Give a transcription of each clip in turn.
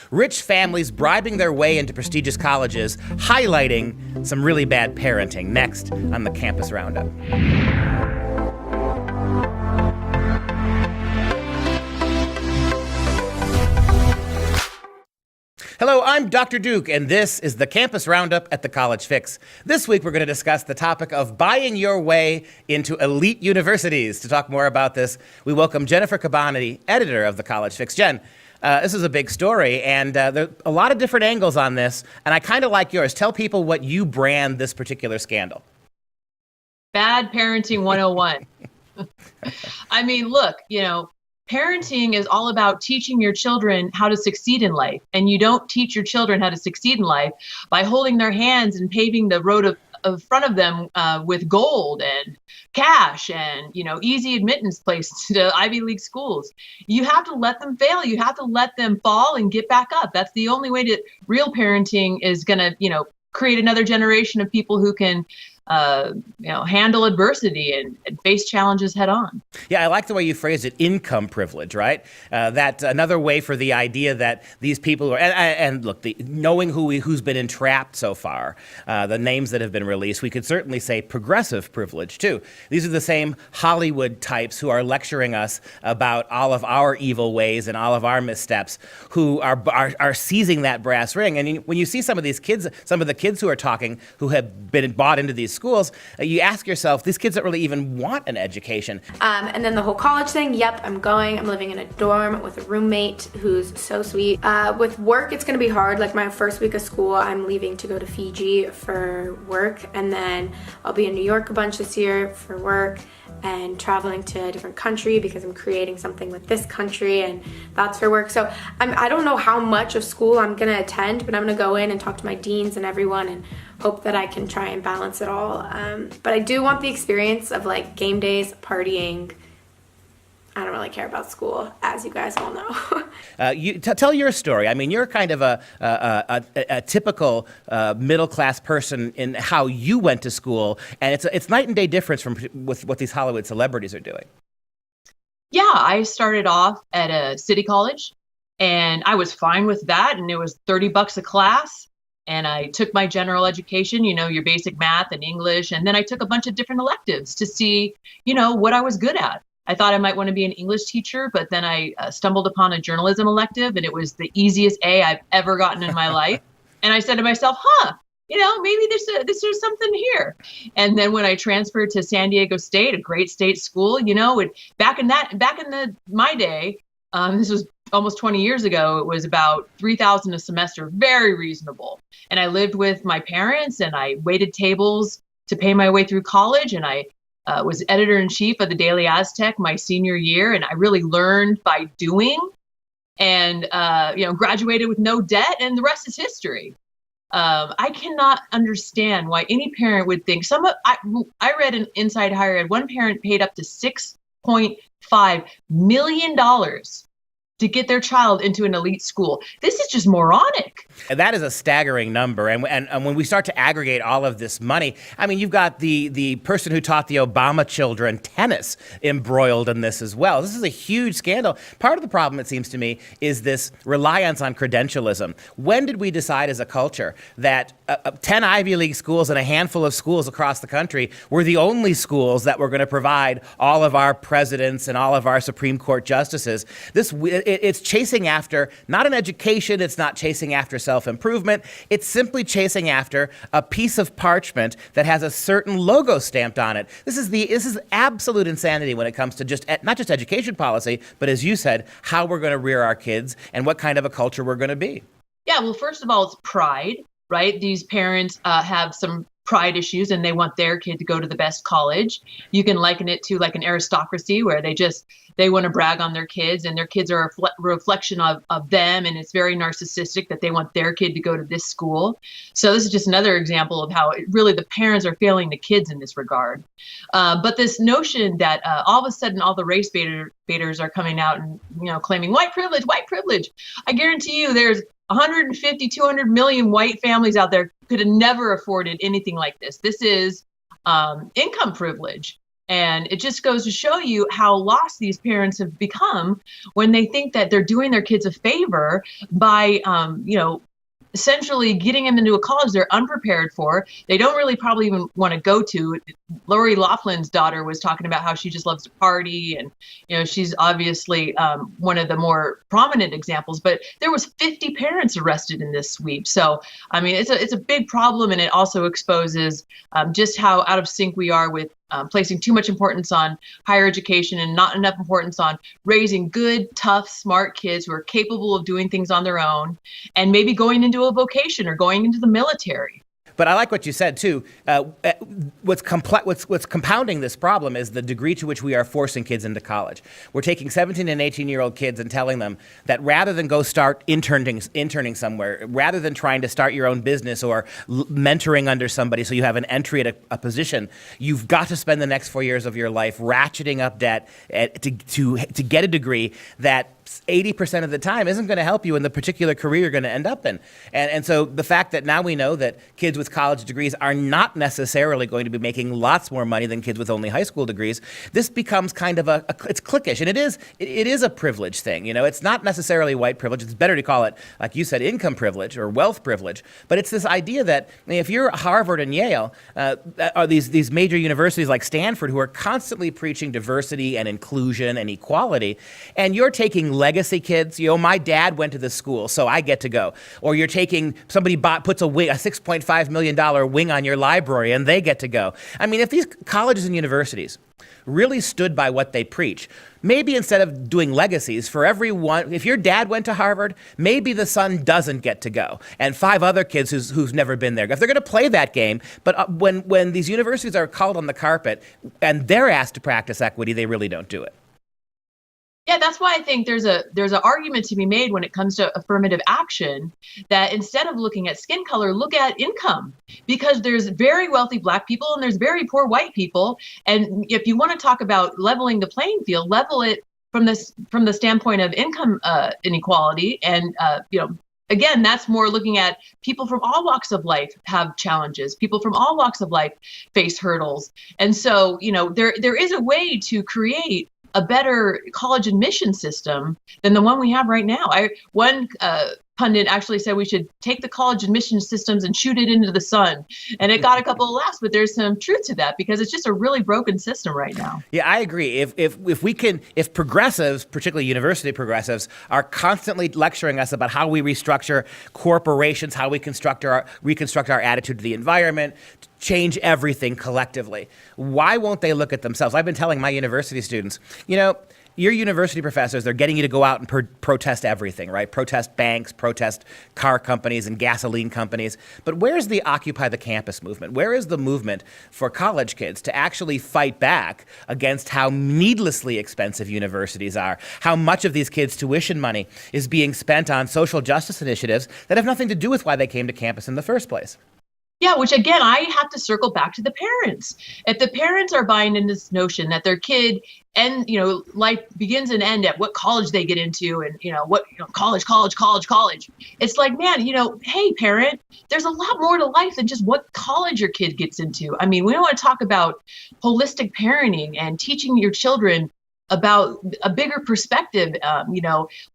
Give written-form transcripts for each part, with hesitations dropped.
Rich families bribing their way into prestigious colleges, highlighting some really bad parenting. Next on the Campus Roundup. Hello, I'm Dr. Duke, and this is the Campus Roundup at the College Fix. This week, we're going to discuss the topic of buying your way into elite universities. To talk more about this, we welcome Jennifer Cabani, editor of the College Fix. Jen, this is a big story, and there are a lot of different angles on this, and I kind of like yours. Tell people what you brand this particular scandal. Bad parenting 101. I mean, look, parenting is all about teaching your children how to succeed in life. And you don't teach your children how to succeed in life by holding their hands and paving the road of front of them with gold and cash and, easy admittance places to Ivy League schools. You have to let them fail. You have to let them fall and get back up. That's the only way to real parenting is going to, create another generation of people who can handle adversity and face challenges head on. Yeah, I like the way you phrased it, income privilege, right? That's another way for the idea that these people are, and look, knowing who's been entrapped so far, the names that have been released, we could certainly say progressive privilege too. These are the same Hollywood types who are lecturing us about all of our evil ways and all of our missteps, who are seizing that brass ring. And when you see some of these kids, some of the kids who are talking, who have been bought into these schools, you ask yourself, these kids don't really even want an education. And then the whole college thing, yep, I'm living in a dorm with a roommate who's so sweet. With work, it's gonna be hard. Like my first week of school, I'm leaving to go to Fiji for work, and then I'll be in New York a bunch this year for work, and traveling to a different country because I'm creating something with this country, and that's for work. So I don't know how much of school I'm gonna attend, but I'm gonna go in and talk to my deans and everyone and hope that I can try and balance it all. But I do want the experience of like game days, partying. I don't really care about school, as you guys all know. Tell your story. I mean, you're kind of a typical middle-class person in how you went to school, and it's night and day difference with what these Hollywood celebrities are doing. Yeah, I started off at a city college, and I was fine with that, and it was $30 a class. And I took my general education, your basic math and English, and then I took a bunch of different electives to see, what I was good at. I thought I might want to be an English teacher, but then I stumbled upon a journalism elective, and it was the easiest A I've ever gotten in my life. And I said to myself, maybe there's something here. And then when I transferred to San Diego State, a great state school, back in my day, this was almost 20 years ago, it was about $3,000 a semester, very reasonable. And I lived with my parents, and I waited tables to pay my way through college, and I was editor-in-chief of the Daily Aztec my senior year, and I really learned by doing, and graduated with no debt, and the rest is history. I cannot understand why any parent would think I read in Inside Higher Ed, one parent paid up to $6.5 million to get their child into an elite school. This is just moronic. And that is a staggering number. And when we start to aggregate all of this money, I mean, you've got the person who taught the Obama children tennis embroiled in this as well. This is a huge scandal. Part of the problem, it seems to me, is this reliance on credentialism. When did we decide as a culture that 10 Ivy League schools and a handful of schools across the country were the only schools that were going to provide all of our presidents and all of our Supreme Court justices? It's chasing after not an education. It's not chasing after self-improvement. It's simply chasing after a piece of parchment that has a certain logo stamped on it. This is absolute insanity when it comes to not just education policy, but as you said, how we're going to rear our kids and what kind of a culture we're going to be. Yeah, well, first of all, it's pride, right? These parents have some pride issues and they want their kid to go to the best college. You can liken it to like an aristocracy where they want to brag on their kids, and their kids are a reflection of them, and it's very narcissistic that they want their kid to go to this school. So this is just another example of how really the parents are failing the kids in this regard. But this notion that all of a sudden all the race baiters are coming out and claiming white privilege. I guarantee you there's 150, 200 million white families out there could have never afforded anything like this. This is income privilege. And it just goes to show you how lost these parents have become when they think that they're doing their kids a favor by, essentially getting them into a college they're unprepared for. They don't really probably even want to go to. Lori Laughlin's daughter was talking about how she just loves to party, and she's obviously one of the more prominent examples. But there was 50 parents arrested in this sweep. So I mean, it's a big problem, and it also exposes just how out of sync we are with placing too much importance on higher education and not enough importance on raising good, tough, smart kids who are capable of doing things on their own and maybe going into a vocation or going into the military. But I like what you said, too. What's compounding this problem is the degree to which we are forcing kids into college. We're taking 17 and 18-year-old kids and telling them that rather than go start interning somewhere, rather than trying to start your own business or mentoring under somebody so you have an entry at a position, you've got to spend the next 4 years of your life ratcheting up debt to get a degree that 80% of the time isn't going to help you in the particular career you're going to end up in. And so the fact that now we know that kids with college degrees are not necessarily going to be making lots more money than kids with only high school degrees, this becomes kind of it's cliquish. And it is a privilege thing. It's not necessarily white privilege. It's better to call it, like you said, income privilege or wealth privilege. But it's this idea that if you're Harvard and Yale, or these major universities like Stanford who are constantly preaching diversity and inclusion and equality, and you're taking legacy kids, my dad went to this school, so I get to go. Or you're taking, somebody puts a $6.5 million wing on your library and they get to go. I mean, if these colleges and universities really stood by what they preach, maybe instead of doing legacies for everyone, if your dad went to Harvard, maybe the son doesn't get to go, and 5 other kids who's never been there. If they're going to play that game, but when these universities are called on the carpet and they're asked to practice equity, they really don't do it. Yeah, that's why I think there's an argument to be made when it comes to affirmative action, that instead of looking at skin color, look at income, because there's very wealthy Black people and there's very poor white people. And if you want to talk about leveling the playing field, level it from the standpoint of income inequality. And again, that's more looking at people from all walks of life have challenges. People from all walks of life face hurdles. And so, there is a way to create a better college admission system than the one we have right now. One pundit actually said we should take the college admission systems and shoot it into the sun. And it got a couple of laughs, but there's some truth to that because it's just a really broken system right now. Yeah, I agree. If progressives, particularly university progressives, are constantly lecturing us about how we restructure corporations, how we reconstruct our attitude to the environment, change everything collectively, why won't they look at themselves? I've been telling my university students, your university professors, they're getting you to go out and protest everything, right? Protest banks, protest car companies and gasoline companies. But where's the Occupy the Campus movement? Where is the movement for college kids to actually fight back against how needlessly expensive universities are, how much of these kids' tuition money is being spent on social justice initiatives that have nothing to do with why they came to campus in the first place? Yeah, which again, I have to circle back to the parents. If the parents are buying into this notion that their kid life begins and ends at what college they get into and, college. It's like, man, hey, parent, there's a lot more to life than just what college your kid gets into. I mean, we don't want to talk about holistic parenting and teaching your children about a bigger perspective.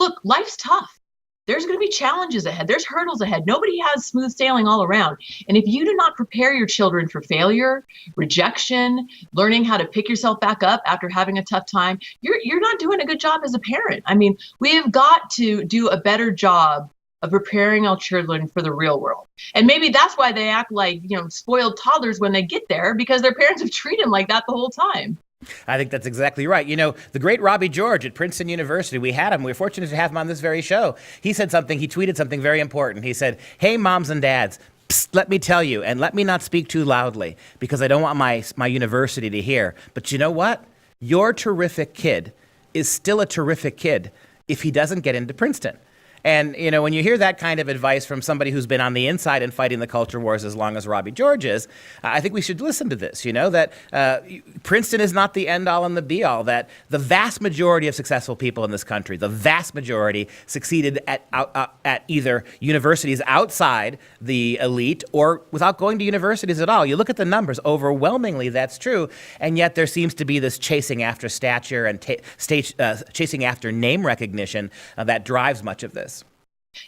Look, life's tough. There's going to be challenges ahead. There's hurdles ahead. Nobody has smooth sailing all around. And if you do not prepare your children for failure, rejection, learning how to pick yourself back up after having a tough time, you're not doing a good job as a parent. I mean, we have got to do a better job of preparing our children for the real world. And maybe that's why they act like, spoiled toddlers when they get there, because their parents have treated them like that the whole time. I think that's exactly right. The great Robbie George at Princeton University, we had him. We were fortunate to have him on this very show. He tweeted something very important. He said, "Hey, moms and dads, psst, let me tell you, and let me not speak too loudly because I don't want my university to hear. But you know what? Your terrific kid is still a terrific kid if he doesn't get into Princeton." And, when you hear that kind of advice from somebody who's been on the inside and fighting the culture wars as long as Robbie George is, I think we should listen to this, that Princeton is not the end all and the be all, that the vast majority of successful people in this country, the vast majority succeeded at either universities outside the elite or without going to universities at all. You look at the numbers, overwhelmingly that's true, and yet there seems to be this chasing after stature and chasing after name recognition that drives much of this.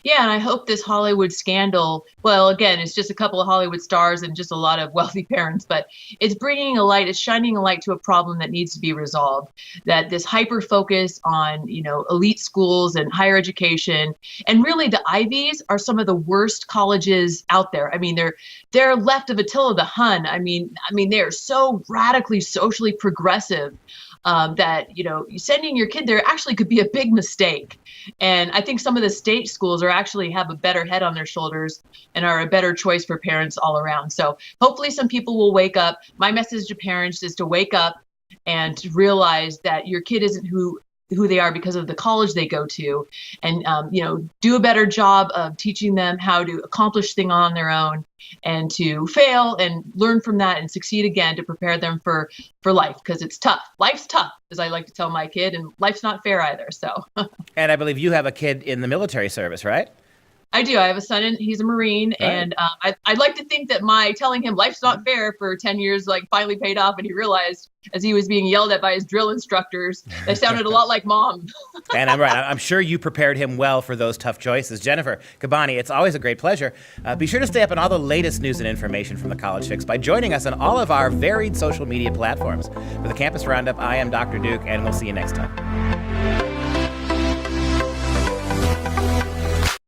Yeah, and I hope this Hollywood scandal, well, again, it's just a couple of Hollywood stars and just a lot of wealthy parents, but it's shining a light to a problem that needs to be resolved. That this hyper focus on, elite schools and higher education, and really the Ivies are some of the worst colleges out there. I mean, they're left of Attila the Hun. I mean, they're so radically socially progressive. That, sending your kid there actually could be a big mistake. And I think some of the state schools actually have a better head on their shoulders and are a better choice for parents all around. So hopefully some people will wake up. My message to parents is to wake up and to realize that your kid isn't who they are because of the college they go to, and do a better job of teaching them how to accomplish things on their own and to fail and learn from that and succeed again to prepare them for life, because it's tough. Life's tough, as I like to tell my kid, and life's not fair either. So. And I believe you have a kid in the military service, right? I do. I have a son, and he's a Marine, right. And I'd like to think that my telling him life's not fair for 10 years finally paid off, and he realized as he was being yelled at by his drill instructors, they sounded a lot like mom. And I'm right. I'm sure you prepared him well for those tough choices. Jennifer Kabani, it's always a great pleasure. Be sure to stay up on all the latest news and information from the College Fix by joining us on all of our varied social media platforms. For the Campus Roundup, I am Dr. Duke, and we'll see you next time.